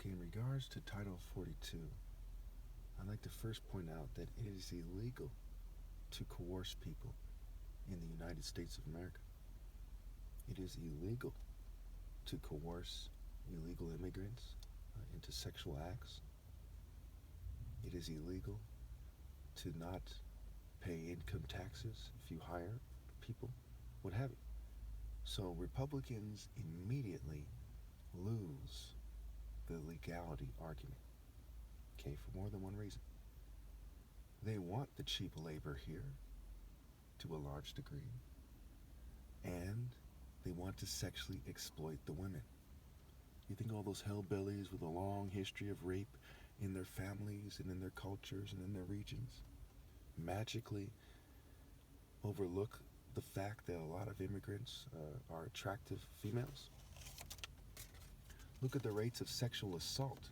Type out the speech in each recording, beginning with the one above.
Okay, in regards to Title 42, I'd like to first point out that it is illegal to coerce people in the United States of America. It is illegal to coerce illegal immigrants into sexual acts. It is illegal to not pay income taxes if you hire people, what have you. So Republicans immediately lose the legality argument, okay, for more than one reason. They want the cheap labor here to a large degree, and they want to sexually exploit the women. You think all those hellbillies with a long history of rape in their families and in their cultures and in their regions magically overlook the fact that a lot of immigrants are attractive females? Look at the rates of sexual assault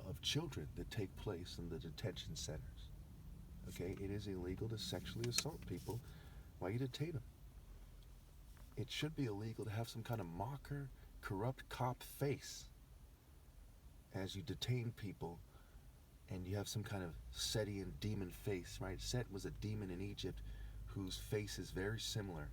of children that take place in the detention centers. Okay, it is illegal to sexually assault people while you detain them. It should be illegal to have some kind of mocker, corrupt cop face as you detain people, and you have some kind of Setian demon face, right? Set was a demon in Egypt whose face is very similar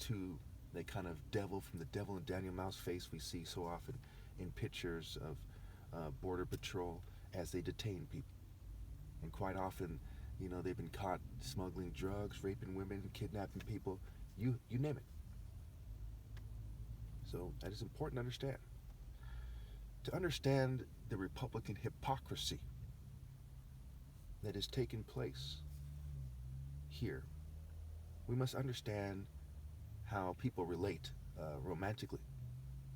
to the kind of devil from the Devil and Daniel Mouse face we see so often in pictures of Border Patrol as they detain people. And quite often, you know, they've been caught smuggling drugs, raping women, kidnapping people, you name it. So that is important to understand. To understand the Republican hypocrisy that has taken place here, we must understand how people relate romantically,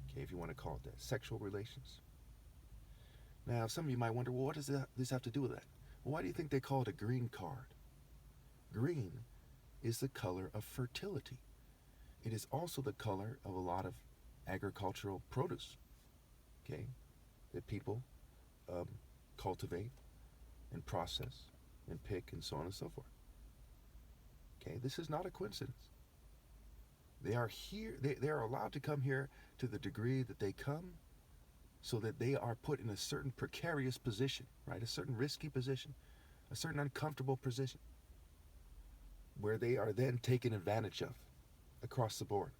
okay, if you want to call it that, sexual relations. Now, some of you might wonder, well, what does this have to do with that? Well, why do you think they call it a green card? Green is the color of fertility. It is also the color of a lot of agricultural produce, okay, that people cultivate and process and pick and so on and so forth. Okay, this is not a coincidence. They are here, they are allowed to come here to the degree that they come so that they are put in a certain precarious position, right? A certain risky position, a certain uncomfortable position where they are then taken advantage of across the board.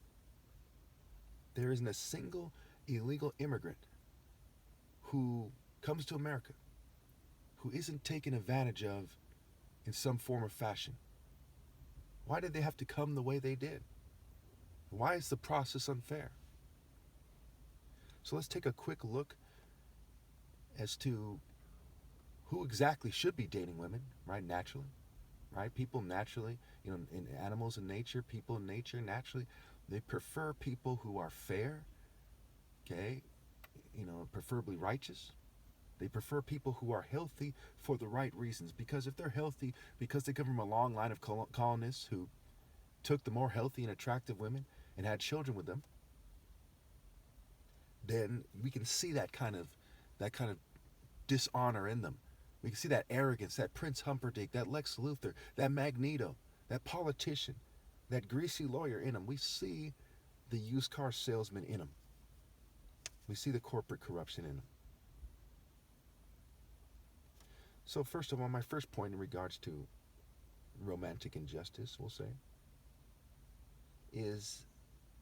There isn't a single illegal immigrant who comes to America who isn't taken advantage of in some form or fashion. Why did they have to come the way they did? Why is the process unfair? So let's take a quick look as to who exactly should be dating women, right? Naturally, right? People naturally, you know, in animals in nature, people in nature naturally, they prefer people who are fair, okay? You know, preferably righteous. They prefer people who are healthy for the right reasons. Because if they're healthy, because they come from a long line of colonists who took the more healthy and attractive women and had children with them, then we can see that kind of dishonor in them. We can see that arrogance, that Prince Humperdinck, that Lex Luthor, that Magneto, that politician, that greasy lawyer in them. We see the used car salesman in them. We see the corporate corruption in them. So first of all, my first point in regards to romantic injustice, we'll say, is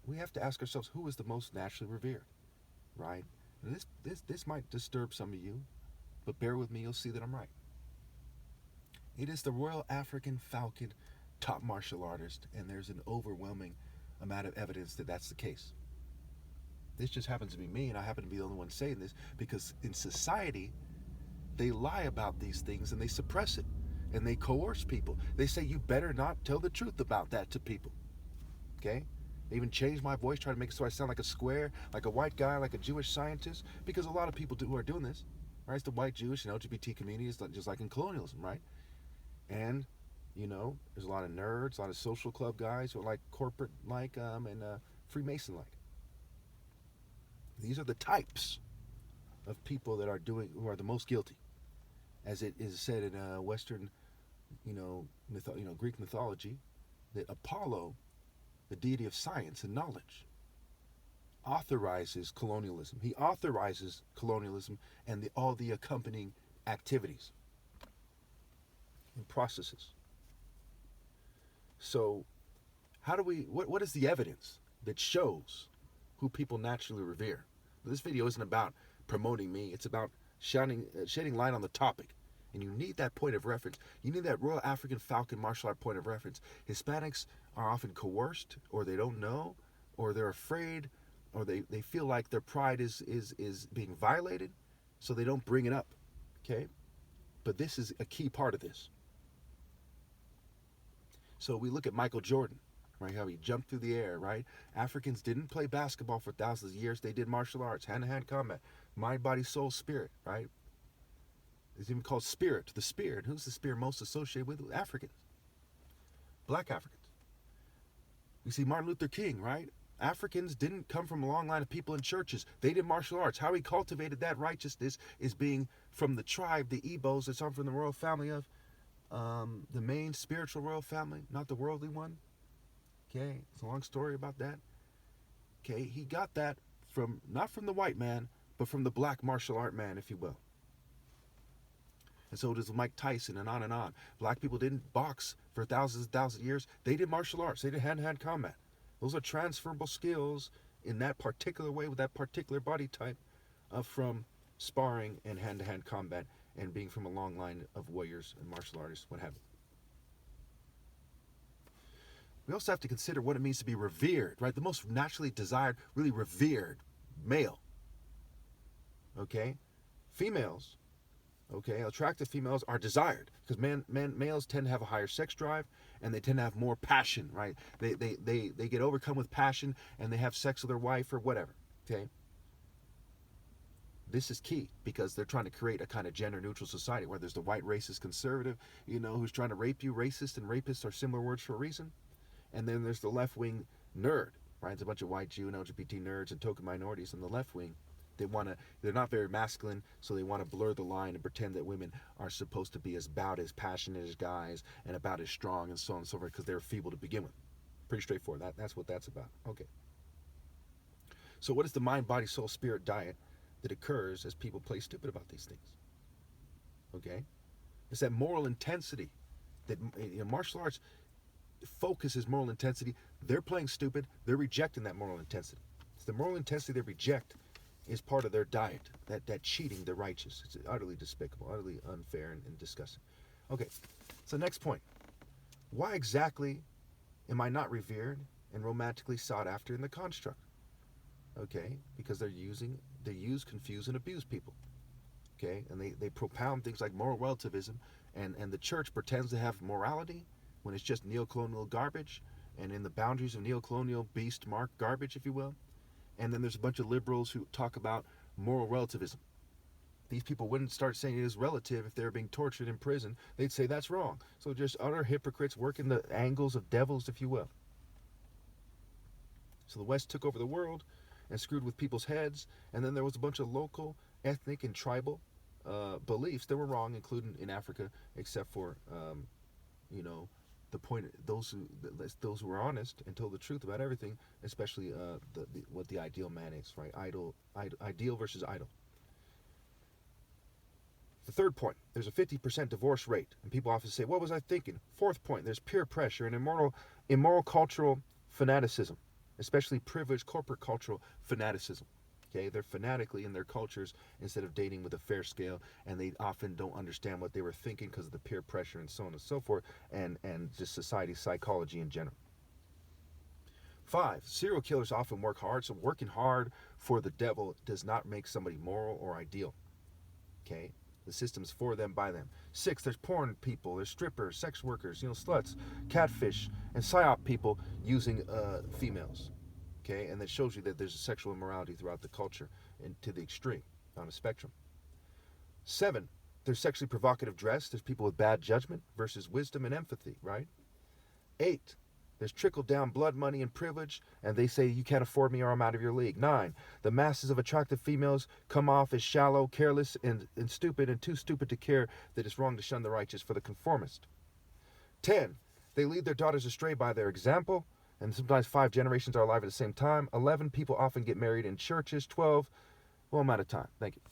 we have to ask ourselves, who is the most naturally revered, right? And this might disturb some of you, but bear with me, you'll see that I'm right. It is the Royal African Falcon top martial artist, and there's an overwhelming amount of evidence that that's the case. This just happens to be me, and I happen to be the only one saying this, because in society, they lie about these things and they suppress it and they coerce people. They say you better not tell the truth about that to people. Okay? They even change my voice, try to make it so I sound like a square, like a white guy, like a Jewish scientist, because a lot of people who are doing this, right? It's the white, Jewish, and LGBT communities, just like in colonialism, right? And, you know, there's a lot of nerds, a lot of social club guys who are like corporate-like and Freemason-like. These are the types of people that are who are the most guilty. As it is said in Western, Greek mythology, that Apollo, the deity of science and knowledge, authorizes colonialism. He authorizes colonialism and all the accompanying activities and processes. So, how do we? What is the evidence that shows who people naturally revere? This video isn't about promoting me. It's about shedding light on the topic. And you need that point of reference. You need that Royal African Falcon martial art point of reference. Hispanics are often coerced, or they don't know, or they're afraid, or they feel like their pride is being violated, so they don't bring it up. Okay? But this is a key part of this. So we look at Michael Jordan, right? How he jumped through the air, right? Africans didn't play basketball for thousands of years. They did martial arts, hand-to-hand combat, mind, body, soul, spirit, right? It's even called spirit, the spirit. Who's the spirit most associated with? Africans. Black Africans. We see Martin Luther King, right? Africans didn't come from a long line of people in churches. They did martial arts. How he cultivated that righteousness is being from the tribe, the Igbos, that's from the royal family of the main spiritual royal family, not the worldly one. Okay, it's a long story about that. Okay, he got that from, not from the white man, but from the black martial art man, if you will. And so does Mike Tyson, and on and on. Black people didn't box for thousands and thousands of years. They did martial arts. They did hand-to-hand combat. Those are transferable skills in that particular way with that particular body type from sparring and hand-to-hand combat and being from a long line of warriors and martial artists, what have you. We also have to consider what it means to be revered, right? The most naturally desired, really revered male. Okay? Females, okay, attractive females are desired because males tend to have a higher sex drive and they tend to have more passion, right? They get overcome with passion and they have sex with their wife or whatever, okay? This is key because they're trying to create a kind of gender neutral society where there's the white racist conservative, who's trying to rape you. Racist and rapist are similar words for a reason. And then there's the left wing nerd, right? It's a bunch of white Jew and LGBT nerds and token minorities in the left wing. They're not very masculine, so they want to blur the line and pretend that women are supposed to be about as passionate as guys and about as strong and so on and so forth because they're feeble to begin with. Pretty straightforward. That's what that's about. Okay. So what is the mind, body, soul, spirit diet that occurs as people play stupid about these things? Okay? It's that moral intensity that martial arts focuses moral intensity. They're playing stupid. They're rejecting that moral intensity. It's the moral intensity they reject is part of their diet, that cheating the righteous. It's utterly despicable, utterly unfair and disgusting. Okay, so next point. Why exactly am I not revered and romantically sought after in the construct? Okay, because they use, confuse, and abuse people. Okay, and they propound things like moral relativism, and the church pretends to have morality when it's just neocolonial garbage and in the boundaries of neocolonial beast mark garbage, if you will. And then there's a bunch of liberals who talk about moral relativism. These people wouldn't start saying it is relative if they were being tortured in prison. They'd say that's wrong. So just utter hypocrites working the angles of devils, if you will. So the West took over the world and screwed with people's heads. And then there was a bunch of local, ethnic, and tribal beliefs that were wrong, including in Africa, except for, the point, those who were honest and told the truth about everything, especially what the ideal man is, right? Ideal versus idol. The third point, there's a 50% divorce rate, and people often say, "What was I thinking?" Fourth point, there's peer pressure and immoral cultural fanaticism, especially privileged corporate cultural fanaticism. Okay, they're fanatically in their cultures instead of dating with a fair scale, and they often don't understand what they were thinking because of the peer pressure and so on and so forth, and just society's psychology in general. 5, serial killers often work hard, so working hard for the devil does not make somebody moral or ideal. Okay, the system's for them, by them. 6, there's porn people, there's strippers, sex workers, sluts, catfish, and psyop people using females. Okay, and that shows you that there's a sexual immorality throughout the culture and to the extreme on a spectrum. 7, there's sexually provocative dress. There's people with bad judgment versus wisdom and empathy, right? 8, there's trickle-down blood money and privilege, and they say you can't afford me or I'm out of your league. 9, the masses of attractive females come off as shallow, careless, and stupid, and too stupid to care that it's wrong to shun the righteous for the conformist. 10, they lead their daughters astray by their example. And sometimes 5 generations are alive at the same time. 11, people often get married in churches. 12, well, I'm out of time. Thank you.